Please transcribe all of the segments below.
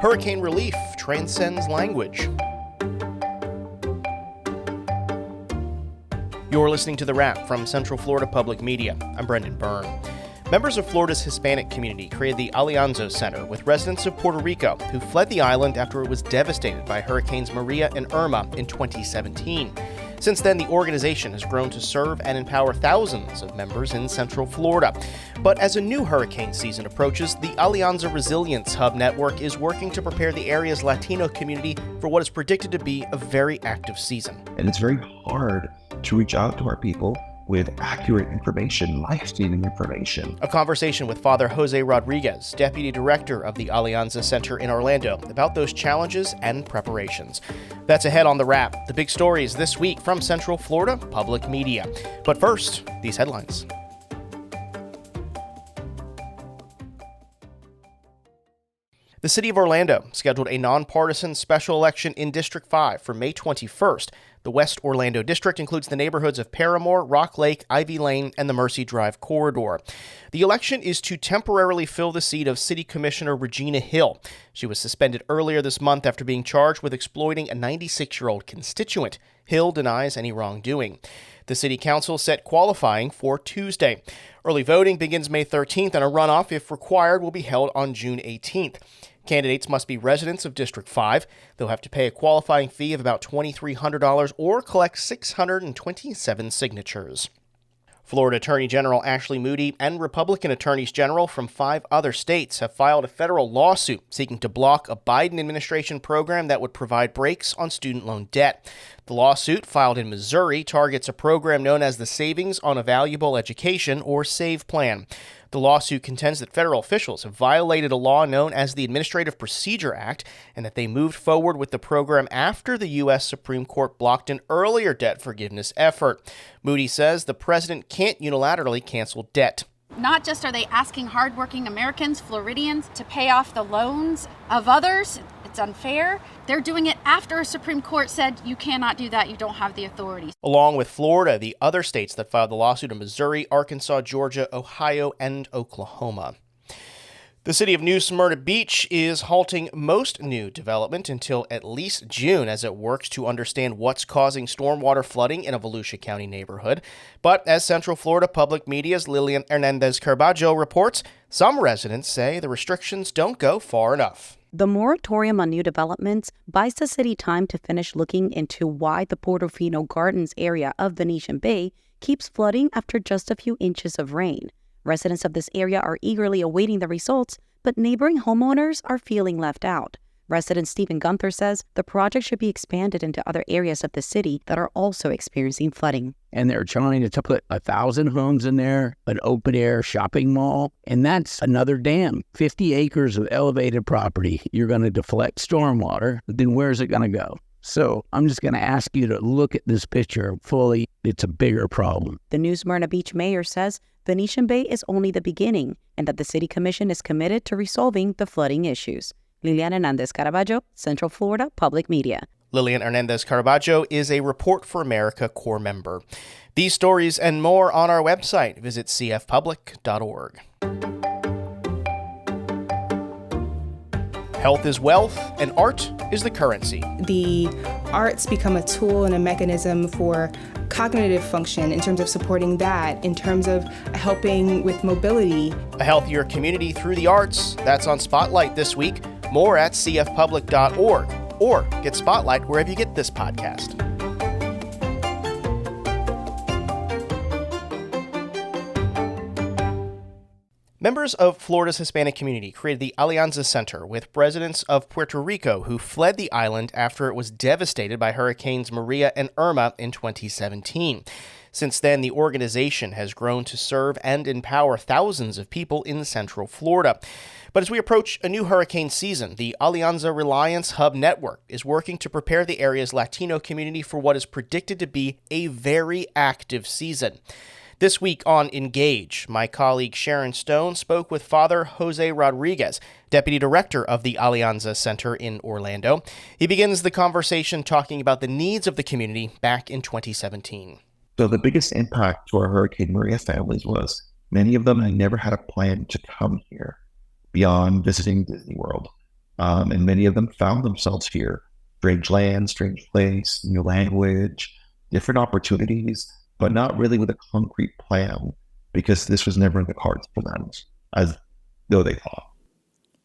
Hurricane relief transcends language. You're listening to The Wrap from Central Florida Public Media. I'm Brendan Byrne. Members of Florida's Hispanic community created the Alianza Center with residents of Puerto Rico who fled the island after it was devastated by Hurricanes Maria and Irma in 2017. Since then, the organization has grown to serve and empower thousands of members in Central Florida. But as a new hurricane season approaches, the Alianza Resilience Hub Network is working to prepare the area's Latino community for what is predicted to be a very active season. And it's very hard to reach out to our people with accurate information, life-saving information. A conversation with Father Jose Rodriguez, Deputy Director of the Alianza Center in Orlando, about those challenges and preparations. That's ahead on The Wrap. The big stories this week from Central Florida Public Media. But first, these headlines. The City of Orlando scheduled a nonpartisan special election in District 5 for May 21st. The West Orlando District includes the neighborhoods of Paramore, Rock Lake, Ivy Lane, and the Mercy Drive corridor. The election is to temporarily fill the seat of City Commissioner Regina Hill. She was suspended earlier this month after being charged with exploiting a 96-year-old constituent. Hill denies any wrongdoing. The City Council set qualifying for Tuesday. Early voting begins May 13th, and a runoff, if required, will be held on June 18th. Candidates must be residents of District 5. They'll have to pay a qualifying fee of about $2,300 or collect 627 signatures. Florida Attorney General Ashley Moody and Republican attorneys general from 5 other states have filed a federal lawsuit seeking to block a Biden administration program that would provide breaks on student loan debt. The lawsuit, filed in Missouri, targets a program known as the Savings on a Valuable Education, or SAVE plan. The lawsuit contends that federal officials have violated a law known as the Administrative Procedure Act and that they moved forward with the program after the U.S. Supreme Court blocked an earlier debt forgiveness effort. Moody says the president can't unilaterally cancel debt. Not just are they asking hardworking Americans, Floridians, to pay off the loans of others. It's unfair. They're doing it after a Supreme Court said you cannot do that. You don't have the authority. Along with Florida, the other states that filed the lawsuit are Missouri, Arkansas, Georgia, Ohio, and Oklahoma. The city of New Smyrna Beach is halting most new development until at least June as it works to understand what's causing stormwater flooding in a Volusia County neighborhood. But as Central Florida Public Media's Lilian Hernandez-Carballo reports, some residents say the restrictions don't go far enough. The moratorium on new developments buys the city time to finish looking into why the Portofino Gardens area of Venetian Bay keeps flooding after just a few inches of rain. Residents of this area are eagerly awaiting the results, but neighboring homeowners are feeling left out. Resident Stephen Gunther says the project should be expanded into other areas of the city that are also experiencing flooding. And they're trying to put 1,000 homes in there, an open-air shopping mall, and that's another dam. 50 acres of elevated property. You're going to deflect stormwater, then where's it going to go? So I'm just going to ask you to look at this picture fully. It's a bigger problem. The New Smyrna Beach mayor says Venetian Bay is only the beginning and that the city commission is committed to resolving the flooding issues. Lilian Hernandez-Carballo, Central Florida Public Media. Lilian Hernandez-Carballo is a Report for America Corps member. These stories and more on our website. Visit cfpublic.org. Health is wealth, and art is the currency. The arts become a tool and a mechanism for cognitive function in terms of supporting that, in terms of helping with mobility. A healthier community through the arts. That's on Spotlight this week. More at cfpublic.org or get Spotlight wherever you get this podcast. Members of Florida's Hispanic community created the Alianza Center with residents of Puerto Rico who fled the island after it was devastated by Hurricanes Maria and Irma in 2017. Since then, the organization has grown to serve and empower thousands of people in Central Florida. But as we approach a new hurricane season, the Alianza Resilience Hub Network is working to prepare the area's Latino community for what is predicted to be a very active season. This week on Engage, my colleague Sharon Stone spoke with Father Jose Rodriguez, Deputy Director of the Alianza Center in Orlando. He begins the conversation talking about the needs of the community back in 2017. So the biggest impact to our Hurricane Maria families was many of them had never had a plan to come here beyond visiting Disney World. And many of them found themselves here. Strange land, strange place, new language, different opportunities, but not really with a concrete plan because this was never in the cards for them, as though they thought.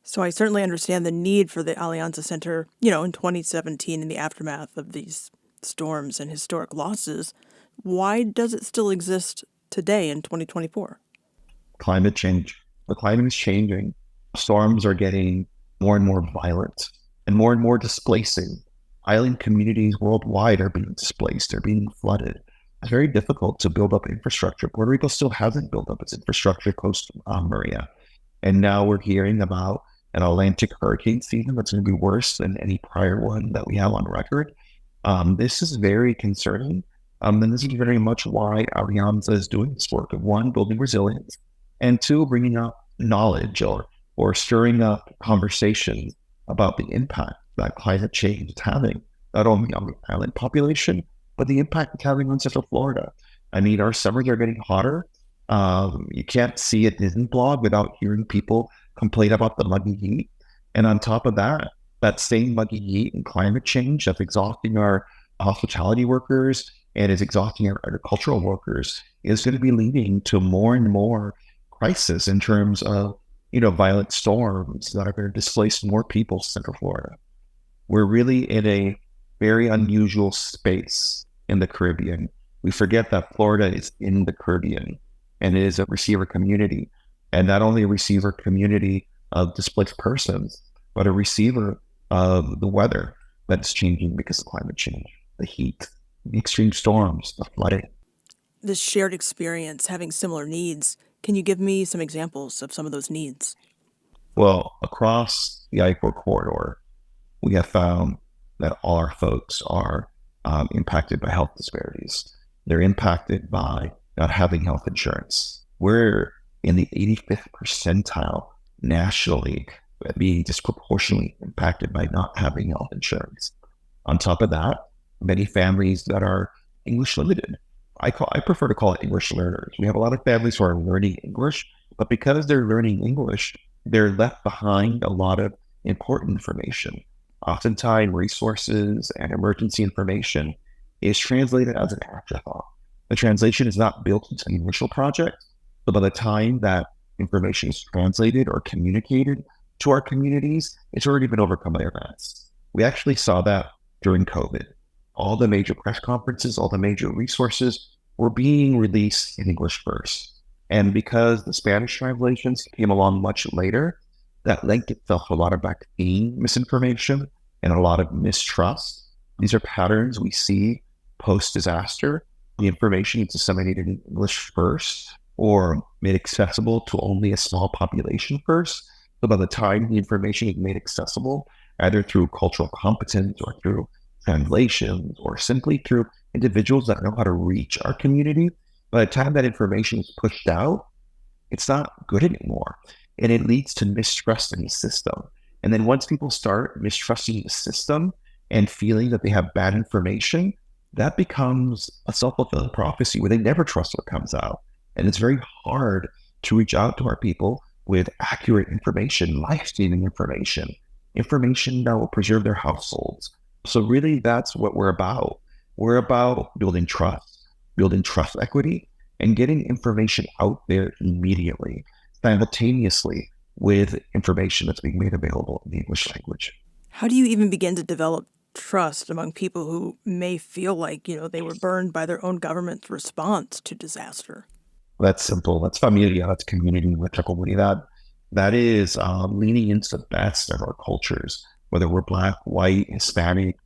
So I certainly understand the need for the Alianza Center, in 2017 in the aftermath of these storms and historic losses. Why does it still exist today in 2024? Climate change. The climate is changing. Storms are getting more and more violent and more displacing. Island communities worldwide are being displaced. They're being flooded. It's very difficult to build up infrastructure. Puerto Rico still hasn't built up its infrastructure post Maria. And now we're hearing about an Atlantic hurricane season that's going to be worse than any prior one that we have on record. This is very concerning. And this is very much why Alianza is doing this work of one, building resilience, and two, bringing up knowledge or stirring up conversations about the impact that climate change is having, not only on the island population, but the impact it's having on Central Florida. I mean, our summers are getting hotter. You can't see a Disney blog without hearing people complain about the muggy heat. And on top of that, that same muggy heat and climate change that's exhausting our hospitality workers and is exhausting our agricultural workers is going to be leading to more and more crisis in terms of, violent storms that are going to displace more people in Central Florida. We're really in a very unusual space in the Caribbean. We forget that Florida is in the Caribbean and it is a receiver community, and not only a receiver community of displaced persons, but a receiver of the weather that's changing because of climate change, the heat, the extreme storms, the flooding. This shared experience, having similar needs, can you give me some examples of some of those needs? Well, across the I-4 corridor, we have found that all our folks are impacted by health disparities. They're impacted by not having health insurance. We're in the 85th percentile nationally at being disproportionately impacted by not having health insurance. On top of that, many families that are English limited. I prefer to call it English learners. We have a lot of families who are learning English, but because they're learning English, they're left behind a lot of important information. Oftentimes, resources and emergency information is translated as an afterthought. The translation is not built into the initial project, but by the time that information is translated or communicated to our communities, it's already been overcome by events. We actually saw that during COVID. All the major press conferences, all the major resources were being released in English first. And because the Spanish translations came along much later, that lent itself to a lot of vaccine misinformation and a lot of mistrust. These are patterns we see post-disaster. The information is disseminated in English first or made accessible to only a small population first. So by the time the information is made accessible, either through cultural competence or through translations or simply through individuals that know how to reach our community, by the time that information is pushed out, it's not good anymore. And it leads to mistrust in the system. And then once people start mistrusting the system and feeling that they have bad information, that becomes a self-fulfilling prophecy where they never trust what comes out. And it's very hard to reach out to our people with accurate information, life-saving information, information that will preserve their households. So really, that's what we're about. We're about building trust equity, and getting information out there immediately, simultaneously with information that's being made available in the English language. How do you even begin to develop trust among people who may feel like, they were burned by their own government's response to disaster? That's simple. That's familia. That's community. That is leaning into the best of our cultures, whether we're Black, white, Hispanic,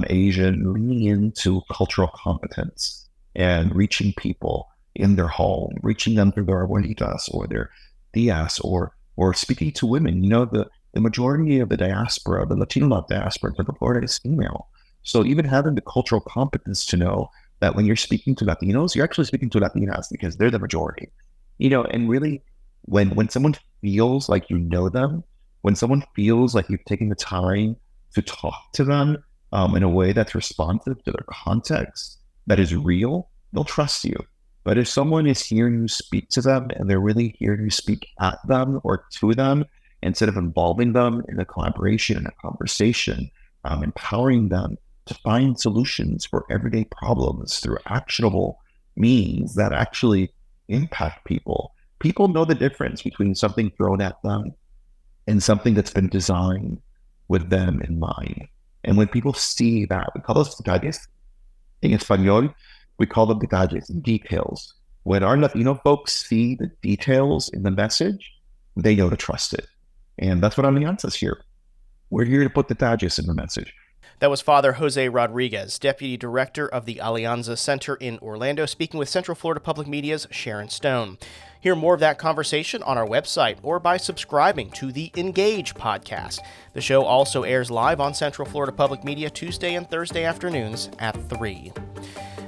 Asian, leaning into cultural competence and reaching people in their home, reaching them through their abuelitas or their tias, or speaking to women. The majority of the diaspora, the Latino diaspora in Florida, is female. So even having the cultural competence to know that when you're speaking to Latinos, you're actually speaking to Latinas because they're the majority. And really, when someone feels like you know them, when someone feels like you've taken the time to talk to them in a way that's responsive to their context, that is real, they'll trust you. But if someone is hearing you speak to them and they're really hearing you speak at them or to them instead of involving them in a collaboration and a conversation, empowering them to find solutions for everyday problems through actionable means that actually impact people. People know the difference between something thrown at them and something that's been designed with them in mind. And when people see that, we call those detalles. In Espanol, we call them detalles, details. When our Latino folks see the details in the message, they know to trust it. And that's what Alianza is here. We're here to put detalles in the message. That was Father Jose Rodriguez, Deputy Director of the Alianza Center in Orlando, speaking with Central Florida Public Media's Sharon Stone. Hear more of that conversation on our website or by subscribing to the Engage podcast. The show also airs live on Central Florida Public Media Tuesday and Thursday afternoons at 3.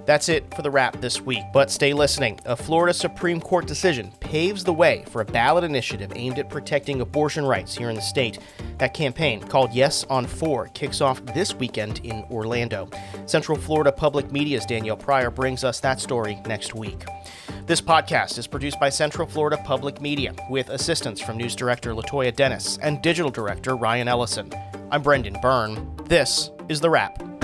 That's it for the wrap this week, but stay listening. A Florida Supreme Court decision paves the way for a ballot initiative aimed at protecting abortion rights here in the state. That campaign, called Yes on 4, kicks off this weekend in Orlando. Central Florida Public Media's Danielle Pryor brings us that story next week. This podcast is produced by Central Florida Public Media with assistance from News Director Latoya Dennis and Digital Director Ryan Ellison. I'm Brendan Byrne. This is The Wrap.